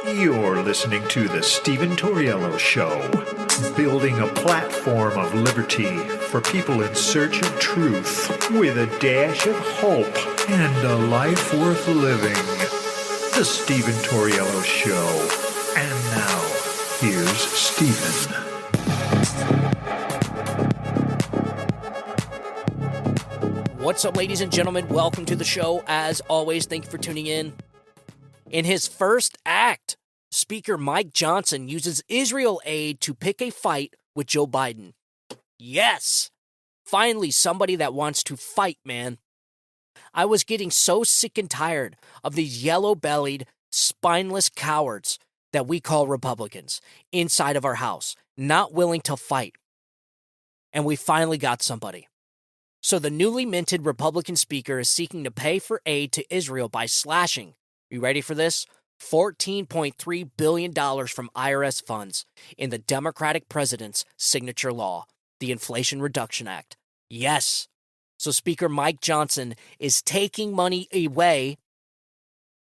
You're listening to the Steven Tauriello Show, building a platform of liberty for people in search of truth with a dash of hope and a life worth living. The Steven Tauriello Show. And now, here's Steven. What's up, ladies and gentlemen? Welcome to the show. As always, thank you for tuning in. In his first act, Speaker Mike Johnson uses Israel aid to pick a fight with Joe Biden. Yes! Finally, somebody that wants to fight, man. I was getting so sick and tired of these yellow-bellied, spineless cowards that we call Republicans inside of our house, not willing to fight. And we finally got somebody. So the newly minted Republican speaker is seeking to pay for aid to Israel by slashing, you ready for this? $14.3 billion from IRS funds in the Democratic president's signature law, the Inflation Reduction Act. Yes. So Speaker Mike Johnson is taking money away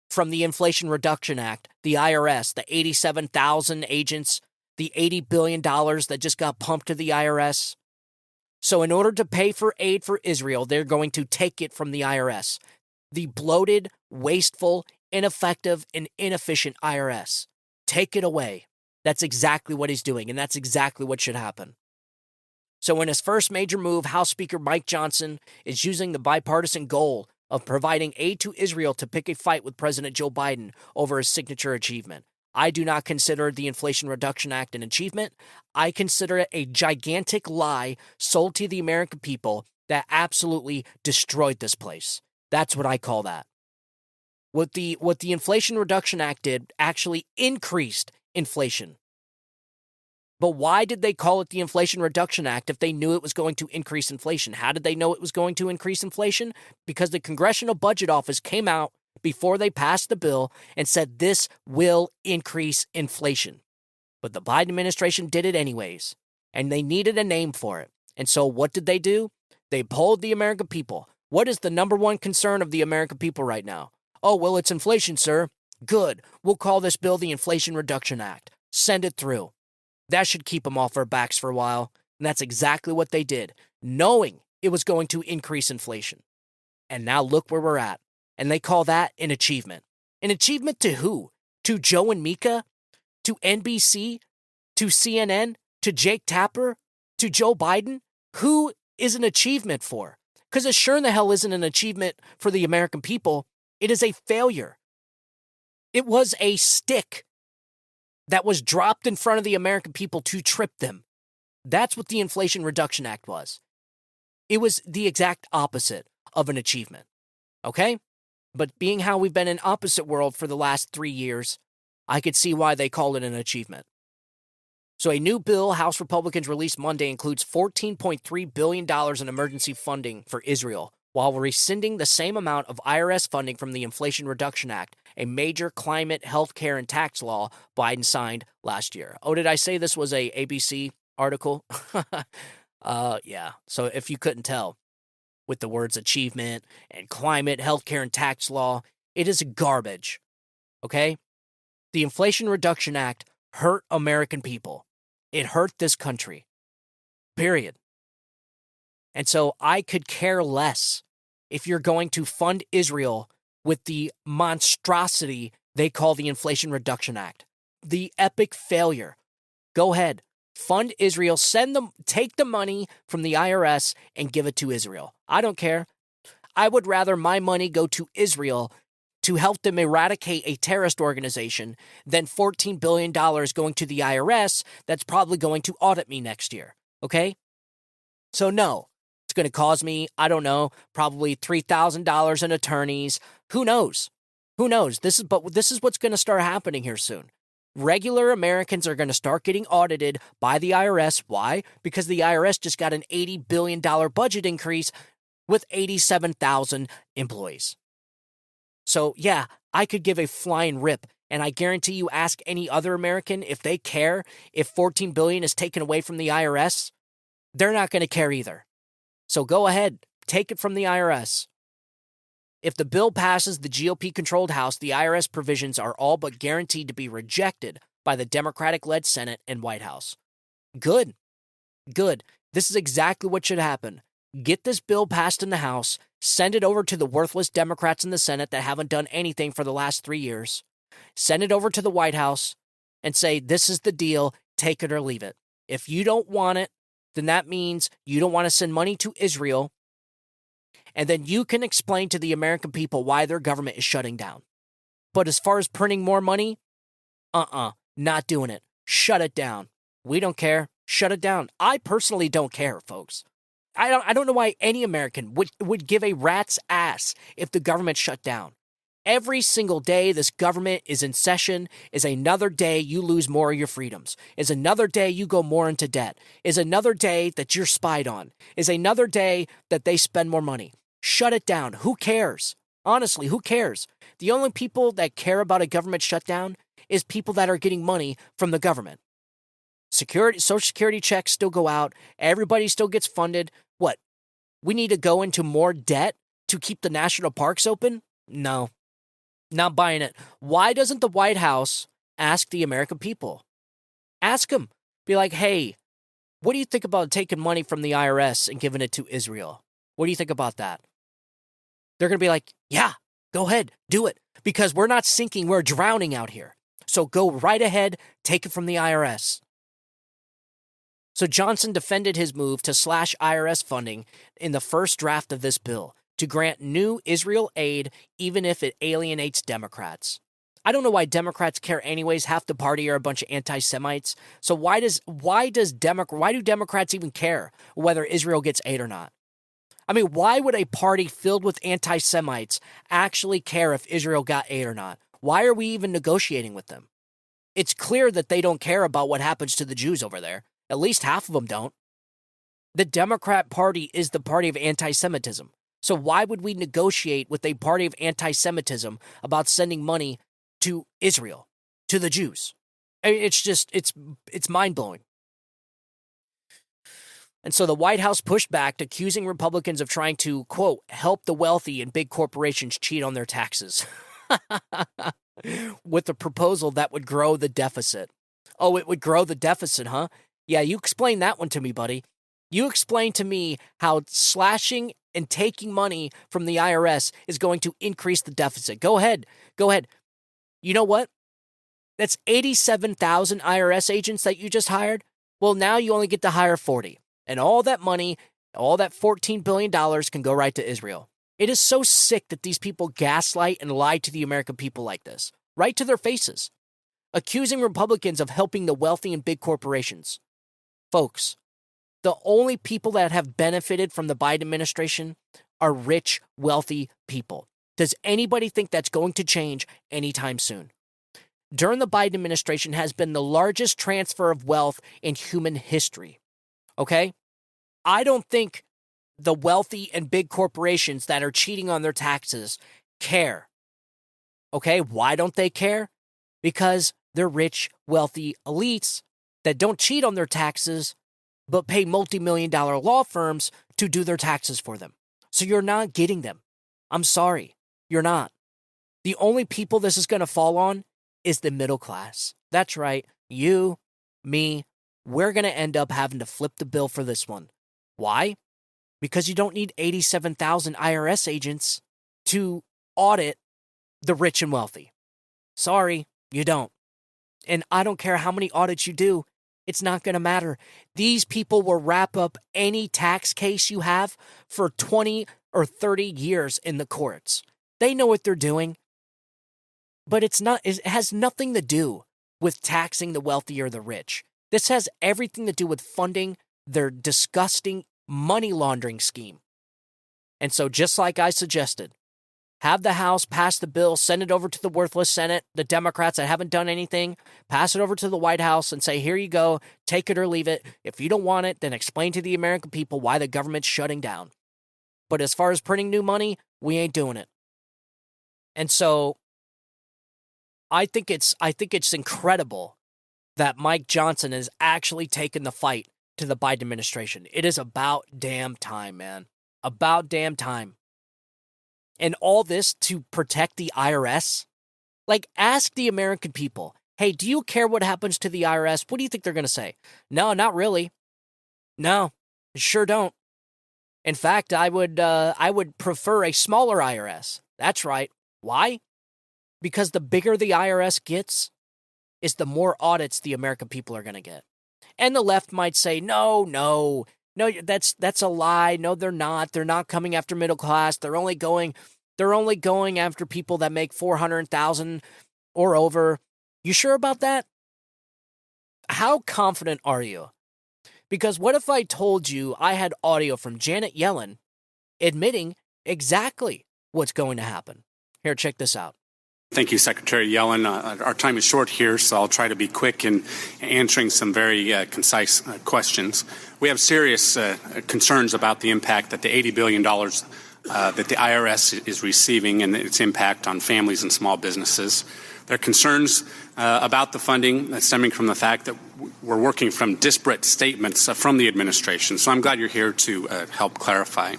from the Inflation Reduction Act, the IRS, the 87,000 agents, the $80 billion that just got pumped to the IRS. So in order to pay for aid for Israel, they're going to take it from the IRS. The bloated, wasteful, ineffective, and inefficient IRS. Take it away. That's exactly what he's doing, and that's exactly what should happen. So in his first major move, House Speaker Mike Johnson is using the bipartisan goal of providing aid to Israel to pick a fight with President Joe Biden over his signature achievement. I do not consider the Inflation Reduction Act an achievement. I consider it a gigantic lie sold to the American people that absolutely destroyed this place. That's what I call that. What the Inflation Reduction Act did actually increased inflation. But why did they call it the Inflation Reduction Act if they knew it was going to increase inflation? How did they know it was going to increase inflation? Because the Congressional Budget Office came out before they passed the bill and said this will increase inflation. But the Biden administration did it anyways, and they needed a name for it. And so what did they do? They polled the American people. What is the number one concern of the American people right now? Oh, well, it's inflation, sir. Good. We'll call this bill the Inflation Reduction Act. Send it through. That should keep them off our backs for a while. And that's exactly what they did, knowing it was going to increase inflation. And now look where we're at. And they call that an achievement. An achievement to who? To Joe and Mika? To NBC? To CNN? To Jake Tapper? To Joe Biden? Who is an achievement for? Because it sure in the hell isn't an achievement for the American people. It is a failure. It was a stick that was dropped in front of the American people to trip them. That's what the Inflation Reduction Act was. It was the exact opposite of an achievement. Okay? But being how we've been in opposite world for the last 3 years, I could see why they call it an achievement. So a new bill House Republicans released Monday includes $14.3 billion in emergency funding for Israel, while rescinding the same amount of IRS funding from the Inflation Reduction Act, a major climate, healthcare, and tax law Biden signed last year. Oh, did I say this was a ABC article? Yeah. So if you couldn't tell, with the words achievement and climate, healthcare, and tax law, it is garbage. Okay? The Inflation Reduction Act hurt American people. It hurt this country. Period. And so I could care less if you're going to fund Israel with the monstrosity they call the Inflation Reduction Act. The epic failure. Go ahead. Fund Israel. Take the money from the IRS and give it to Israel. I don't care. I would rather my money go to Israel to help them eradicate a terrorist organization than $14 billion going to the IRS that's probably going to audit me next year. Okay? So no. It's going to cost me, I don't know, probably $3,000 in attorneys. Who knows? Who knows? This is what's going to start happening here soon. Regular Americans are going to start getting audited by the IRS. Why? Because the IRS just got an $80 billion budget increase with 87,000 employees. So yeah, I could give a flying rip, and I guarantee you ask any other American if they care if $14 billion is taken away from the IRS, they're not going to care either. So go ahead, take it from the IRS. If the bill passes the GOP-controlled House, the IRS provisions are all but guaranteed to be rejected by the Democratic-led Senate and White House. Good. Good. This is exactly what should happen. Get this bill passed in the House, send it over to the worthless Democrats in the Senate that haven't done anything for the last 3 years, send it over to the White House, and say, this is the deal, take it or leave it. If you don't want it, then that means you don't want to send money to Israel, and then you can explain to the American people why their government is shutting down. But as far as printing more money, not doing it. Shut it down. We don't care. Shut it down. I personally don't care, folks. I don't know why any American would give a rat's ass if the government shut down. Every single day this government is in session is another day you lose more of your freedoms, is another day you go more into debt, is another day that you're spied on, is another day that they spend more money. Shut it down. Who cares? Honestly, who cares? The only people that care about a government shutdown is people that are getting money from the government. Social security checks still go out. Everybody still gets funded. What? We need to go into more debt to keep the national parks open? No. Not buying it. Why doesn't the White House ask the American people? Ask them. Be like, hey, what do you think about taking money from the IRS and giving it to Israel? What do you think about that? They're going to be like, yeah, go ahead, do it. Because we're not sinking, we're drowning out here. So go right ahead, take it from the IRS. So Johnson defended his move to slash IRS funding in the first draft of this bill to grant new Israel aid even if it alienates Democrats. I don't know why Democrats care anyways. Half the party are a bunch of anti-Semites. So why do Democrats even care whether Israel gets aid or not? I mean, why would a party filled with anti-Semites actually care if Israel got aid or not? Why are we even negotiating with them? It's clear that they don't care about what happens to the Jews over there. At least half of them don't. The Democrat Party is the party of anti-Semitism. So why would we negotiate with a party of anti-Semitism about sending money to Israel, to the Jews? I mean, it's mind-blowing. And so the White House pushed back, accusing Republicans of trying to, quote, help the wealthy and big corporations cheat on their taxes with a proposal that would grow the deficit. Oh, it would grow the deficit, huh? Yeah, you explain that one to me, buddy. You explain to me how slashing and taking money from the IRS is going to increase the deficit. Go ahead. You know what? That's 87,000 IRS agents that you just hired. Well, now you only get to hire 40. And all that money, all that $14 billion can go right to Israel. It is so sick that these people gaslight and lie to the American people like this, right to their faces, accusing Republicans of helping the wealthy and big corporations. Folks, the only people that have benefited from the Biden administration are rich, wealthy people. Does anybody think that's going to change anytime soon? During the Biden administration has been the largest transfer of wealth in human history. Okay? I don't think the wealthy and big corporations that are cheating on their taxes care. Okay? Why don't they care? Because they're rich, wealthy elites that don't cheat on their taxes, but pay multi-million-dollar law firms to do their taxes for them. So you're not getting them. I'm sorry. You're not. The only people this is going to fall on is the middle class. That's right. You, me, we're going to end up having to flip the bill for this one. Why? Because you don't need 87,000 IRS agents to audit the rich and wealthy. Sorry, you don't. And I don't care how many audits you do. It's not going to matter. These people will wrap up any tax case you have for 20 or 30 years in the courts. They know what they're doing. But it has nothing to do with taxing the wealthy or the rich. This has everything to do with funding their disgusting money laundering scheme. And so just like I suggested, have the House pass the bill, send it over to the worthless Senate, the Democrats that haven't done anything, pass it over to the White House and say, here you go, take it or leave it. If you don't want it, then explain to the American people why the government's shutting down. But as far as printing new money, we ain't doing it. And so I think it's incredible that Mike Johnson has actually taken the fight to the Biden administration. It is about damn time, man. About damn time. And all this to protect the IRS? Like, ask the American people, hey, do you care what happens to the IRS? What do you think they're going to say? No, not really. No, sure don't. In fact, I would prefer a smaller IRS. That's right. Why? Because the bigger the IRS gets, is the more audits the American people are going to get. And the left might say, no, that's a lie. No, they're not. They're not coming after middle class. They're only going after people that make $400,000 or over. You sure about that? How confident are you? Because what if I told you I had audio from Janet Yellen admitting exactly what's going to happen? Here, check this out. Thank you, Secretary Yellen. Our time is short here, so I'll try to be quick in answering some very concise questions. We have serious concerns about the impact that the $80 billion that the IRS is receiving and its impact on families and small businesses. There are concerns about the funding stemming from the fact that we're working from disparate statements from the administration. So I'm glad you're here to help clarify.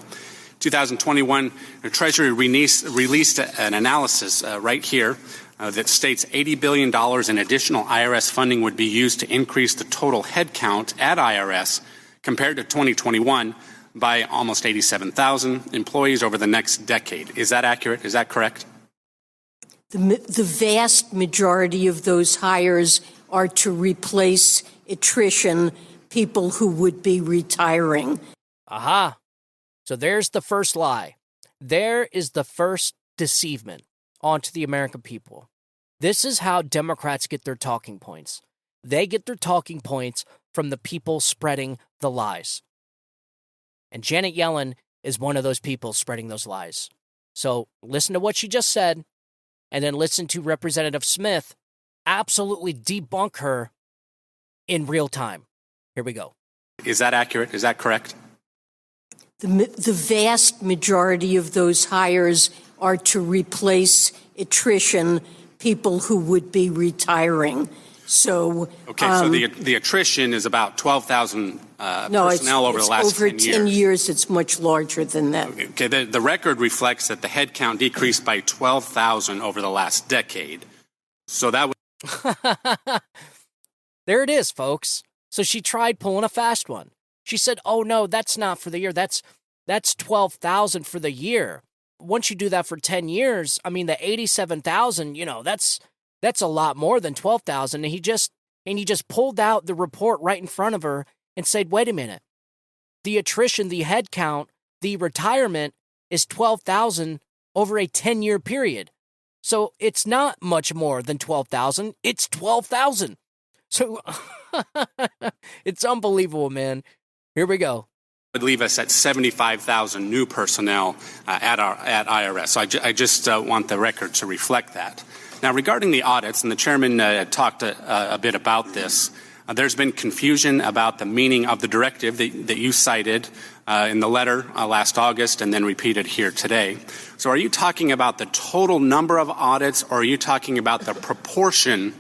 2021, the Treasury released an analysis right here that states $80 billion in additional IRS funding would be used to increase the total headcount at IRS compared to 2021 by almost 87,000 employees over the next decade. Is that accurate? Is that correct? The vast majority of those hires are to replace attrition, people who would be retiring. Aha. So there's the first lie. There is the first deceivement onto the American people. This is how Democrats get their talking points. They get their talking points from the people spreading the lies. And Janet Yellen is one of those people spreading those lies. So listen to what she just said, and then listen to Representative Smith absolutely debunk her in real time. Here we go. Is that accurate? Is that correct? The vast majority of those hires are to replace attrition, people who would be retiring. So so the attrition is about 12,000 personnel over the last 10 years. Over 10 years, it's much larger than that. Okay, the record reflects that the headcount decreased by 12,000 over the last decade. So that was... There it is, folks. So she tried pulling a fast one. She said, oh, no, that's not for the year. That's 12,000 for the year. Once you do that for 10 years, I mean, the 87,000, that's a lot more than 12,000. And he just pulled out the report right in front of her and said, wait a minute. The attrition, the head count, the retirement is 12,000 over a 10-year period. So it's not much more than 12,000. It's 12,000. So it's unbelievable, man. Here we go. Would leave us at 75,000 new personnel at IRS. So I just want the record to reflect that. Now, regarding the audits, and the chairman talked a bit about this, there's been confusion about the meaning of the directive that you cited in the letter last August and then repeated here today. So are you talking about the total number of audits, or are you talking about the proportion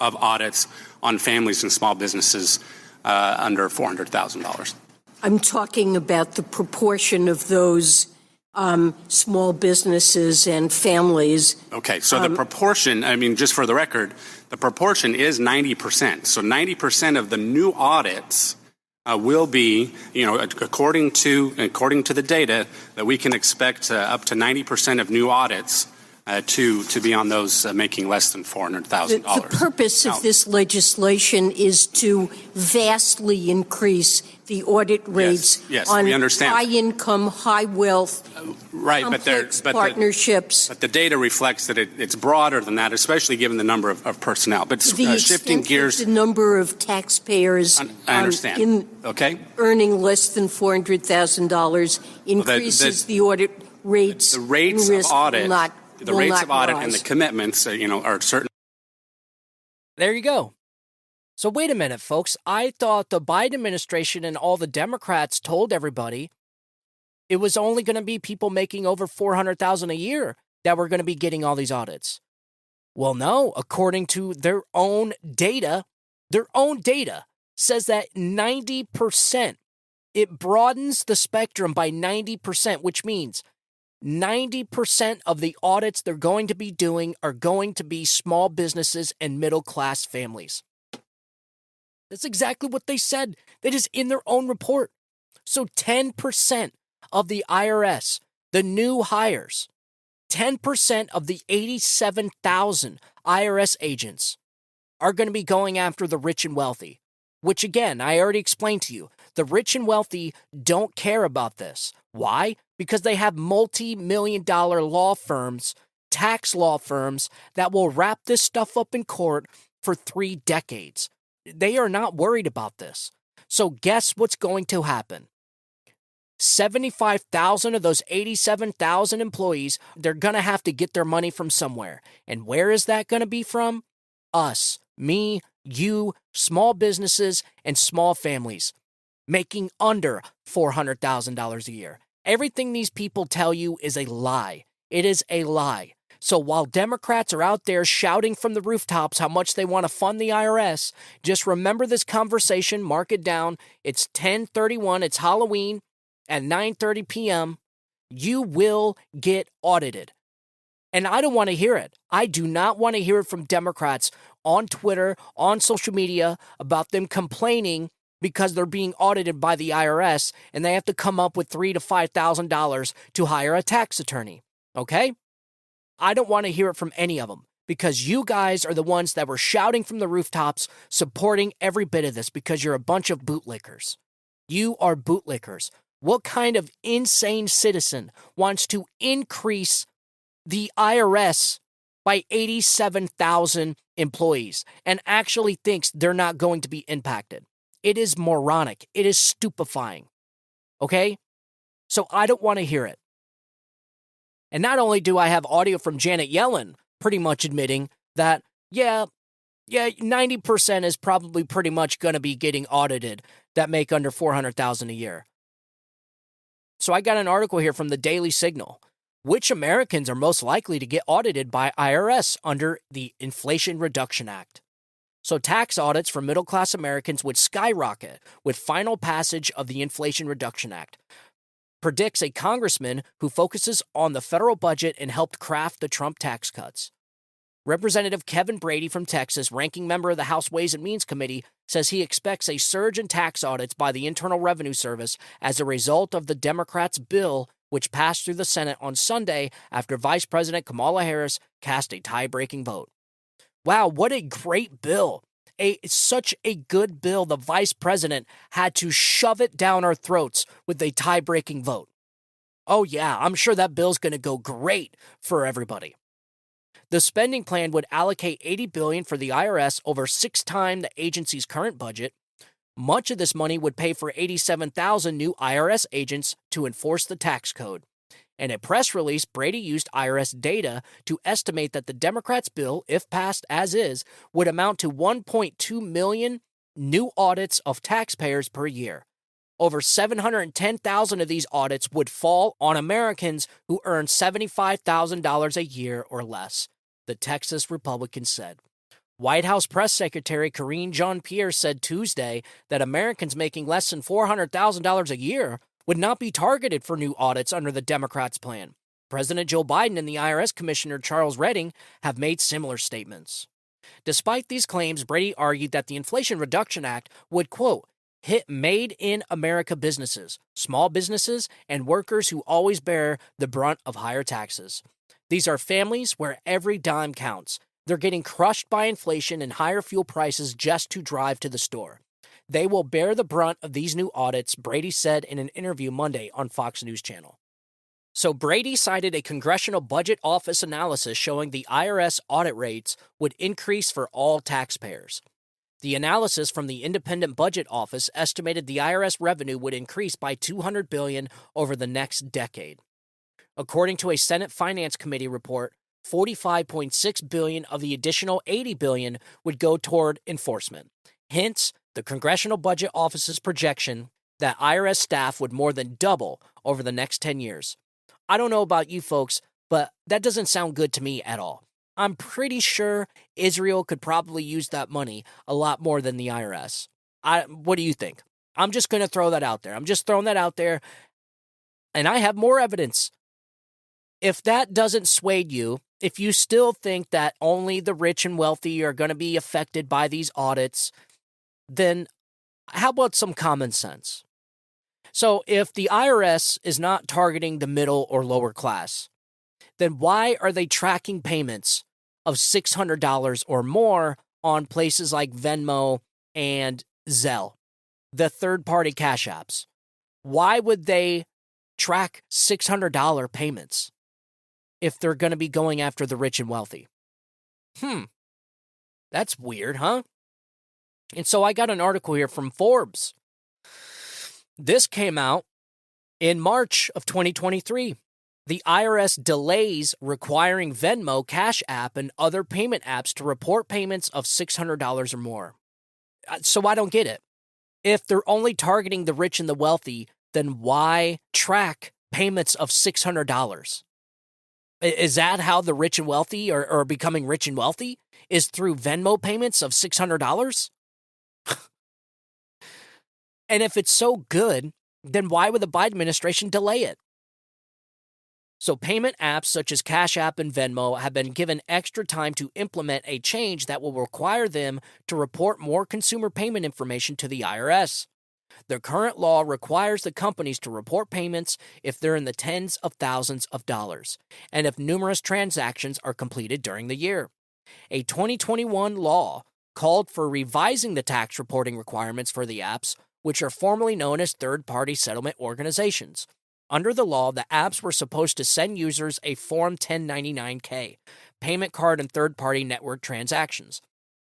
of audits on families and small businesses under $400,000? I'm talking about the proportion of those small businesses and families. Okay, so the proportion, I mean, just for the record, the proportion is 90%. So 90% of the new audits will be, according to the data, that we can expect up to 90% of new audits to be on those making less than $400,000. The purpose of this legislation is to vastly increase the audit rates on high-income, high-wealth, complex partnerships. But the data reflects that it's broader than that, especially given the number of personnel. But shifting gears, the number of taxpayers I understand. Earning less than $400,000 increases the audit rates. The rates of audit, rise. and the commitments, are certain. There you go. So wait a minute, folks. I thought the Biden administration and all the Democrats told everybody it was only going to be people making over $400,000 a year that were going to be getting all these audits. Well, no, according to their own data says that 90%, it broadens the spectrum by 90%, which means 90% of the audits they're going to be doing are going to be small businesses and middle-class families. That's exactly what they said. That is in their own report. So 10% of the IRS, the new hires, 10% of the 87,000 IRS agents are going to be going after the rich and wealthy, which again, I already explained to you. The rich and wealthy don't care about this. Why? Because they have multi-million-dollar law firms, tax law firms that will wrap this stuff up in court for 3 decades. They are not worried about this. So guess what's going to happen? 75,000 of those 87,000 employees, they're going to have to get their money from somewhere. And where is that going to be from? Us, me, you, small businesses, and small families making under $400,000 a year. Everything these people tell you is a lie. It is a lie. So while Democrats are out there shouting from the rooftops how much they want to fund the IRS, just remember this conversation, mark it down. It's 10/31, it's Halloween at 9:30 p.m. You will get audited. And I don't want to hear it. I do not want to hear it from Democrats on Twitter, on social media, about them complaining because they're being audited by the IRS and they have to come up with $3,000 to $5,000 to hire a tax attorney. Okay? I don't want to hear it from any of them because you guys are the ones that were shouting from the rooftops, supporting every bit of this because you're a bunch of bootlickers. You are bootlickers. What kind of insane citizen wants to increase the IRS by 87,000 employees and actually thinks they're not going to be impacted? It is moronic. It is stupefying. Okay? So I don't want to hear it. And not only do I have audio from Janet Yellen pretty much admitting that, yeah, 90% is probably pretty much going to be getting audited that make under $400,000 a year. So I got an article here from the Daily Signal. Which Americans are most likely to get audited by IRS under the Inflation Reduction Act? So tax audits for middle-class Americans would skyrocket with final passage of the Inflation Reduction Act, predicts a congressman who focuses on the federal budget and helped craft the Trump tax cuts. Representative Kevin Brady from Texas, ranking member of the House Ways and Means Committee, says he expects a surge in tax audits by the Internal Revenue Service as a result of the Democrats' bill, which passed through the Senate on Sunday after Vice President Kamala Harris cast a tie-breaking vote. Wow, what a great bill. Such a good bill. The vice president had to shove it down our throats with a tie-breaking vote. Oh yeah, I'm sure that bill's going to go great for everybody. The spending plan would allocate $80 billion for the IRS, over 6 times the agency's current budget. Much of this money would pay for 87,000 new IRS agents to enforce the tax code. In a press release, Brady used IRS data to estimate that the Democrats' bill, if passed as is, would amount to 1.2 million new audits of taxpayers per year. Over 710,000 of these audits would fall on Americans who earn $75,000 a year or less, the Texas Republican said. White House Press Secretary Karine Jean-Pierre said Tuesday that Americans making less than $400,000 a year would not be targeted for new audits under the Democrats' plan. President Joe Biden and the IRS Commissioner Charles Redding have made similar statements. Despite these claims, Brady argued that the Inflation Reduction Act would, quote, hit made-in-America businesses, small businesses, and workers who always bear the brunt of higher taxes. These are families where every dime counts. They're getting crushed by inflation and higher fuel prices just to drive to the store. They will bear the brunt of these new audits, Brady said in an interview Monday on Fox News Channel. So Brady cited a Congressional Budget Office analysis showing the IRS audit rates would increase for all taxpayers. The analysis from the Independent Budget Office estimated the IRS revenue would increase by $200 billion over the next decade. According to a Senate Finance Committee report, $45.6 billion of the additional $80 billion would go toward enforcement. Hence, the Congressional Budget Office's projection that IRS staff would more than double over the next 10 years. I don't know about you folks, but that doesn't sound good to me at all. I'm pretty sure Israel could probably use that money a lot more than the IRS. What do you think? I'm just going to throw that out there. I'm just throwing that out there. And I have more evidence if that doesn't sway you, if you still think that only the rich and wealthy are going to be affected by these audits, then how about some common sense? So if the IRS is not targeting the middle or lower class, then why are they tracking payments of $600 or more on places like Venmo and Zelle, the third-party cash apps? Why would they track $600 payments if they're going to be going after the rich and wealthy? That's weird, huh? And so I got an article here from Forbes. This came out in March of 2023. The IRS delays requiring Venmo, Cash App, and other payment apps to report payments of $600 or more. So I don't get it. If they're only targeting the rich and the wealthy, then why track payments of $600? Is that how the rich and wealthy are becoming rich and wealthy? Is through Venmo payments of $600? And if it's so good, then why would the Biden administration delay it? So payment apps such as Cash App and Venmo have been given extra time to implement a change that will require them to report more consumer payment information to the IRS. The current law requires the companies to report payments if they're in the tens of thousands of dollars and if numerous transactions are completed during the year. A 2021 law called for revising the tax reporting requirements for the apps, which are formerly known as third-party settlement organizations. Under the law, the apps were supposed to send users a Form 1099-K, payment card and third-party network transactions,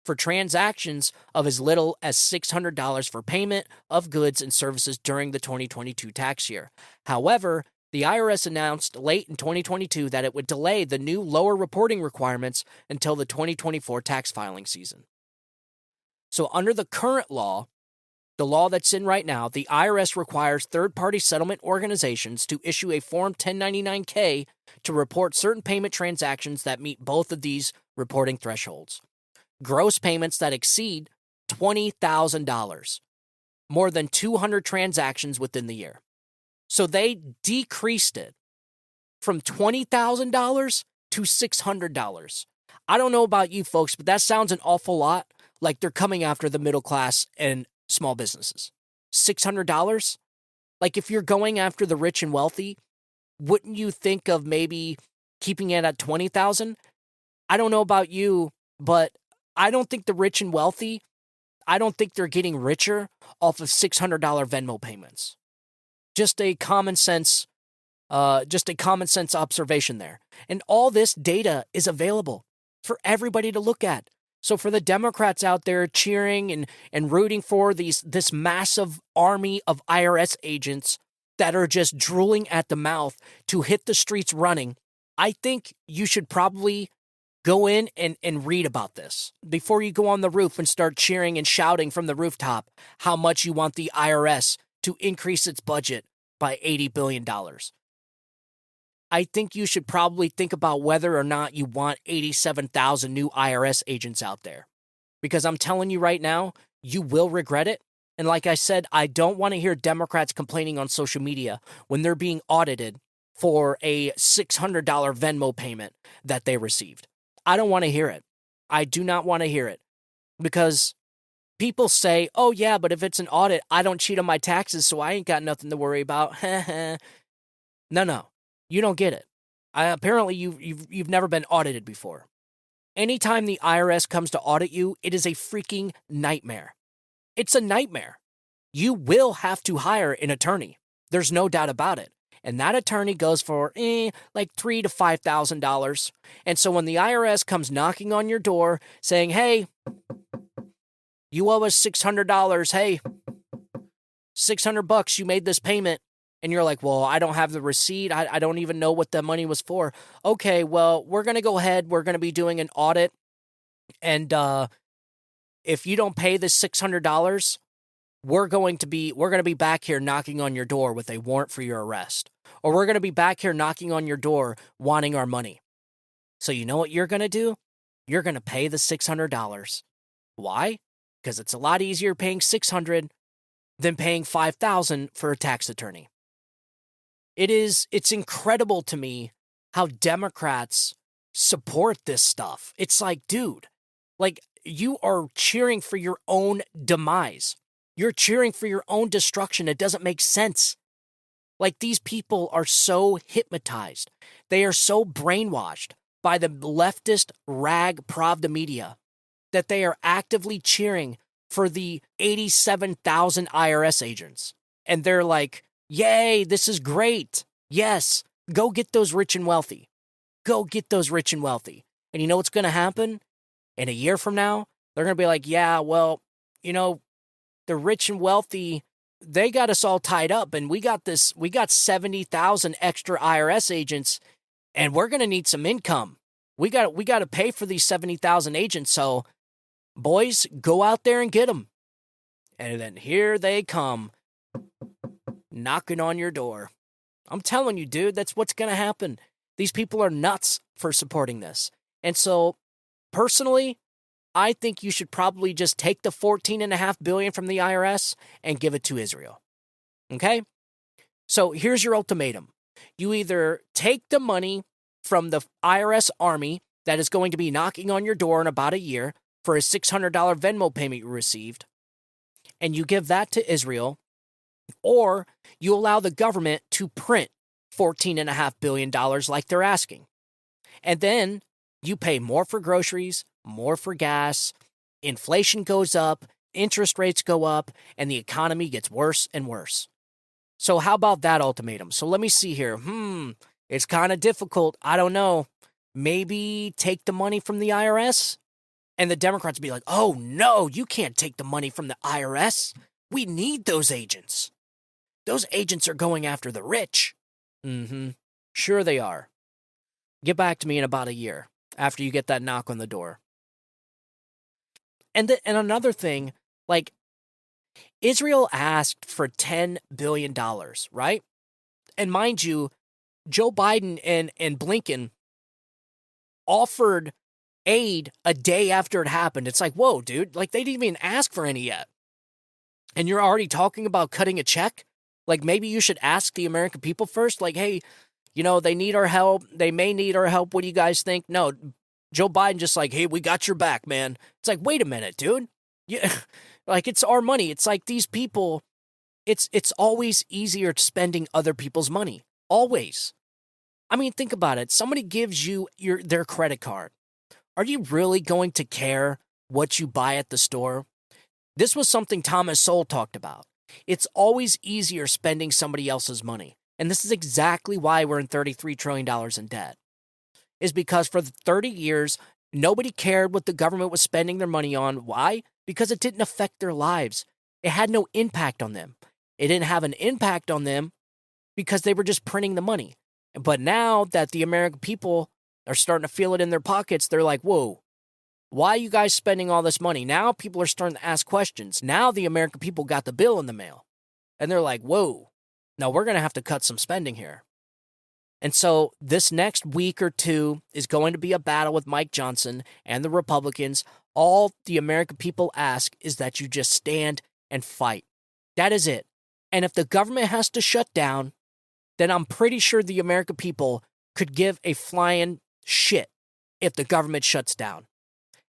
for transactions of as little as $600 for payment of goods and services during the 2022 tax year. However, the IRS announced late in 2022 that it would delay the new lower reporting requirements until the 2024 tax filing season. So under the current law, the law that's in right now, the IRS requires third-party settlement organizations to issue a Form 1099-K to report certain payment transactions that meet both of these reporting thresholds. Gross payments that exceed $20,000, more than 200 transactions within the year. So they decreased it from $20,000 to $600. I don't know about you folks, but that sounds an awful lot like they're coming after the middle class and small businesses. $600? Like if you're going after the rich and wealthy, wouldn't you think of maybe keeping it at $20,000? I don't know about you, but I don't think the rich and wealthy, I don't think they're getting richer off of $600 Venmo payments. Just a common sense observation there. And all this data is available for everybody to look at. So for the Democrats out there cheering and rooting for this massive army of IRS agents that are just drooling at the mouth to hit the streets running, I think you should probably go in and read about this before you go on the roof and start cheering and shouting from the rooftop how much you want the IRS to increase its budget by $80 billion. I think you should probably think about whether or not you want 87,000 new IRS agents out there. Because I'm telling you right now, you will regret it. And like I said, I don't want to hear Democrats complaining on social media when they're being audited for a $600 Venmo payment that they received. I don't want to hear it. I do not want to hear it. Because people say, oh yeah, but if it's an audit, I don't cheat on my taxes, so I ain't got nothing to worry about. No. You don't get it. Apparently, you've never been audited before. Anytime the IRS comes to audit you, it is a freaking nightmare. It's a nightmare. You will have to hire an attorney. There's no doubt about it. And that attorney goes for like $3,000 to $5,000. And so when the IRS comes knocking on your door saying, hey, you owe us $600. Hey, $600, you made this payment. And you're like, well, I don't have the receipt. I don't even know what the money was for. Okay, well, we're going to go ahead. We're going to be doing an audit. And if you don't pay this $600, we're going to be back here knocking on your door with a warrant for your arrest. Or we're going to be back here knocking on your door wanting our money. So you know what you're going to do? You're going to pay the $600. Why? Because it's a lot easier paying $600 than paying $5,000 for a tax attorney. It's incredible to me how Democrats support this stuff. It's like, dude, like you are cheering for your own demise. You're cheering for your own destruction. It doesn't make sense. Like these people are so hypnotized. They are so brainwashed by the leftist rag Pravda media that they are actively cheering for the 87,000 IRS agents. And they're like, yay, this is great. Yes, go get those rich and wealthy. Go get those rich and wealthy. And you know what's going to happen? In a year from now, they're going to be like, yeah, well, you know, the rich and wealthy, they got us all tied up, and we got 70,000 extra IRS agents, and we're going to need some income. We got to pay for these 70,000 agents, so boys, go out there and get them. And then here they come, knocking on your door. I'm telling you, dude, that's what's going to happen. These people are nuts for supporting this. And so, personally, I think you should probably just take the $14.5 billion from the IRS and give it to Israel. Okay? So here's your ultimatum. You either take the money from the IRS army that is going to be knocking on your door in about a year for a $600 Venmo payment you received, and you give that to Israel, or you allow the government to print $14.5 billion like they're asking. And then you pay more for groceries, more for gas, inflation goes up, interest rates go up, and the economy gets worse and worse. So how about that ultimatum? So let me see here. It's kind of difficult. I don't know. Maybe take the money from the IRS? And the Democrats be like, oh no, you can't take the money from the IRS. We need those agents. Those agents are going after the rich. Sure they are. Get back to me in about a year after you get that knock on the door. And another thing, like, Israel asked for $10 billion, right? And mind you, Joe Biden and Blinken offered aid a day after it happened. It's like, whoa, dude, like, they didn't even ask for any yet. And you're already talking about cutting a check? Like, maybe you should ask the American people first, like, hey, you know, they need our help. They may need our help. What do you guys think? No, Joe Biden just like, hey, we got your back, man. It's like, wait a minute, dude. Yeah, like, it's our money. It's like these people, it's always easier spending other people's money. Always. I mean, think about it. Somebody gives you their credit card. Are you really going to care what you buy at the store? This was something Thomas Sowell talked about. It's always easier spending somebody else's money. And this is exactly why we're in $33 trillion in debt. Is because for 30 years, nobody cared what the government was spending their money on. Why? Because it didn't affect their lives. It had no impact on them. It didn't have an impact on them because they were just printing the money. But now that the American people are starting to feel it in their pockets, they're like, whoa, why are you guys spending all this money? Now people are starting to ask questions. Now the American people got the bill in the mail. And they're like, whoa, now we're going to have to cut some spending here. And so this next week or two is going to be a battle with Mike Johnson and the Republicans. All the American people ask is that you just stand and fight. That is it. And if the government has to shut down, then I'm pretty sure the American people could give a flying shit if the government shuts down.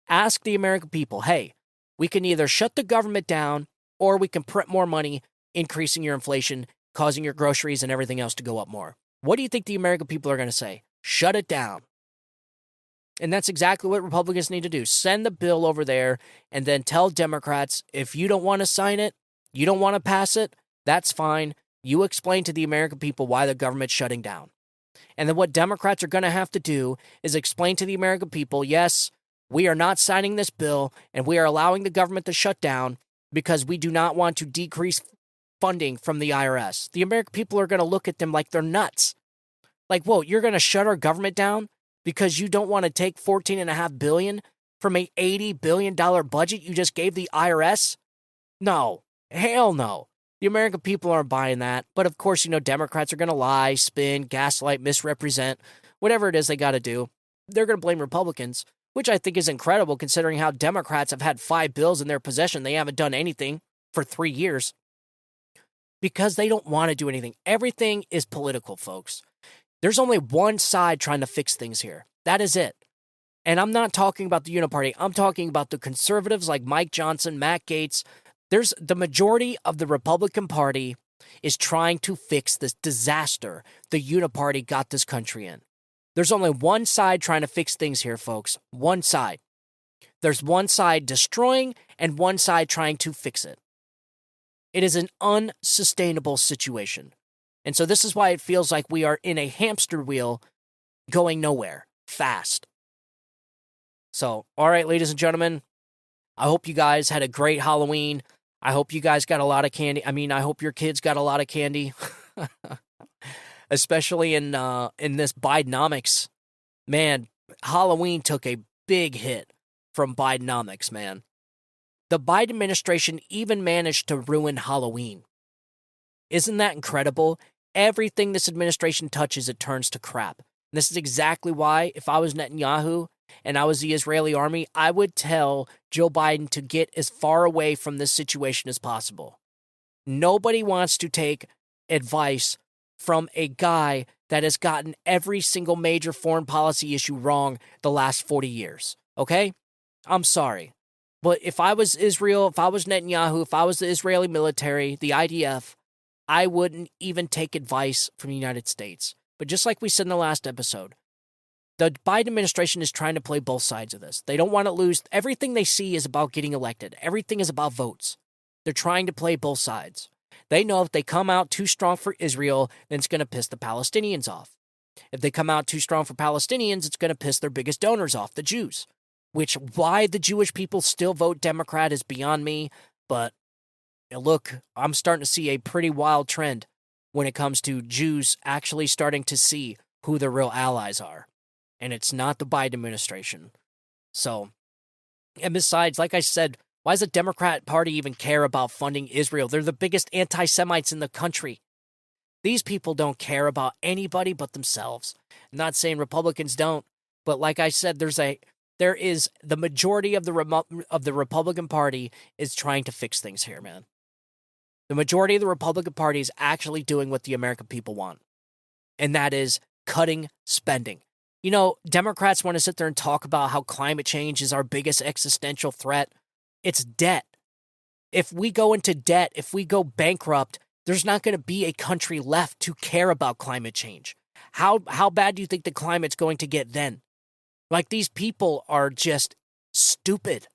Ask the American people, hey, we can either shut the government down or we can print more money, increasing your inflation, causing your groceries and everything else to go up more. What do you think the American people are going to say? Shut it down. And that's exactly what Republicans need to do. Send the bill over there and then tell Democrats, if you don't want to sign it, you don't want to pass it, that's fine. You explain to the American people why the government's shutting down. And then what Democrats are going to have to do is explain to the American people, yes, we are not signing this bill and we are allowing the government to shut down because we do not want to decrease funding from the IRS. The American people are going to look at them like they're nuts. Like, whoa, you're going to shut our government down because you don't want to take $14.5 billion from a $80 billion budget you just gave the IRS? No, hell no. The American people aren't buying that. But of course, you know, Democrats are going to lie, spin, gaslight, misrepresent, whatever it is they got to do. They're going to blame Republicans, which I think is incredible considering how Democrats have had 5 bills in their possession. They haven't done anything for 3 years because they don't want to do anything. Everything is political, folks. There's only one side trying to fix things here. That is it. And I'm not talking about the Uniparty. I'm talking about the conservatives like Mike Johnson, Matt Gaetz. There's the majority of the Republican Party is trying to fix this disaster the Uniparty got this country in. There's only one side trying to fix things here, folks. One side. There's one side destroying and one side trying to fix it. It is an unsustainable situation. And so this is why it feels like we are in a hamster wheel going nowhere fast. So, all right, ladies and gentlemen, I hope you guys had a great Halloween. I hope you guys got a lot of candy. I hope your kids got a lot of candy, especially in this Bidenomics. Man, Halloween took a big hit from Bidenomics, man. The Biden administration even managed to ruin Halloween. Isn't that incredible? Everything this administration touches, it turns to crap. And this is exactly why, if I was Netanyahu and I was the Israeli army, I would tell Joe Biden to get as far away from this situation as possible. Nobody wants to take advice from a guy that has gotten every single major foreign policy issue wrong the last 40 years, okay? I'm sorry. But if I was Israel, if I was Netanyahu, if I was the Israeli military, the IDF, I wouldn't even take advice from the United States. But just like we said in the last episode, the Biden administration is trying to play both sides of this. They don't want to lose. Everything they see is about getting elected. Everything is about votes. They're trying to play both sides. They know if they come out too strong for Israel, then it's going to piss the Palestinians off. If they come out too strong for Palestinians, it's going to piss their biggest donors off, the Jews. Which, why the Jewish people still vote Democrat is beyond me. But look, I'm starting to see a pretty wild trend when it comes to Jews actually starting to see who their real allies are. And it's not the Biden administration. So, and besides, like I said, why does the Democrat Party even care about funding Israel? They're the biggest anti-Semites in the country. These people don't care about anybody but themselves. I'm not saying Republicans don't, but like I said, there is the majority of the Republican Party is trying to fix things here, man. The majority of the Republican Party is actually doing what the American people want, and that is cutting spending. You know, Democrats want to sit there and talk about how climate change is our biggest existential threat. It's debt. If we go into debt, if we go bankrupt, there's not going to be a country left to care about climate change. How bad do you think the climate's going to get then? Like, these people are just stupid.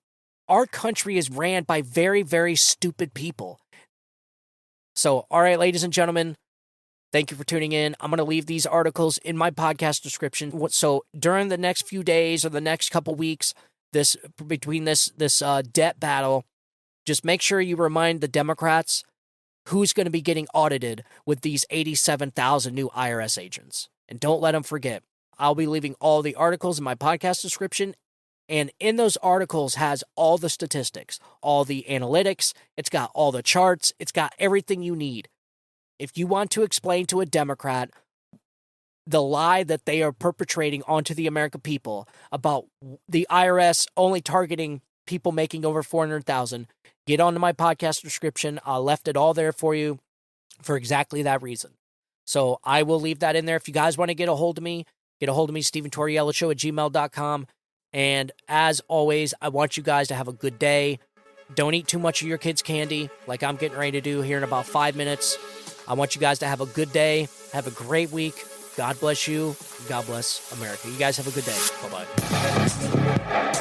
Our country is ran by very, very stupid people. So, all right, ladies and gentlemen, thank you for tuning in. I'm going to leave these articles in my podcast description. So during the next few days or the next couple weeks, between this debt battle, just make sure you remind the Democrats who's going to be getting audited with these 87,000 new IRS agents. And don't let them forget, I'll be leaving all the articles in my podcast description. And in those articles has all the statistics, all the analytics. It's got all the charts. It's got everything you need. If you want to explain to a Democrat the lie that they are perpetrating onto the American people about the IRS only targeting people making over $400,000, get onto my podcast description. I left it all there for you for exactly that reason. So I will leave that in there. If you guys want to get a hold of me, Steven Tauriello Show at gmail.com. And as always, I want you guys to have a good day. Don't eat too much of your kids' candy like I'm getting ready to do here in about 5 minutes. I want you guys to have a good day. Have a great week. God bless you. God bless America. You guys have a good day. Bye-bye.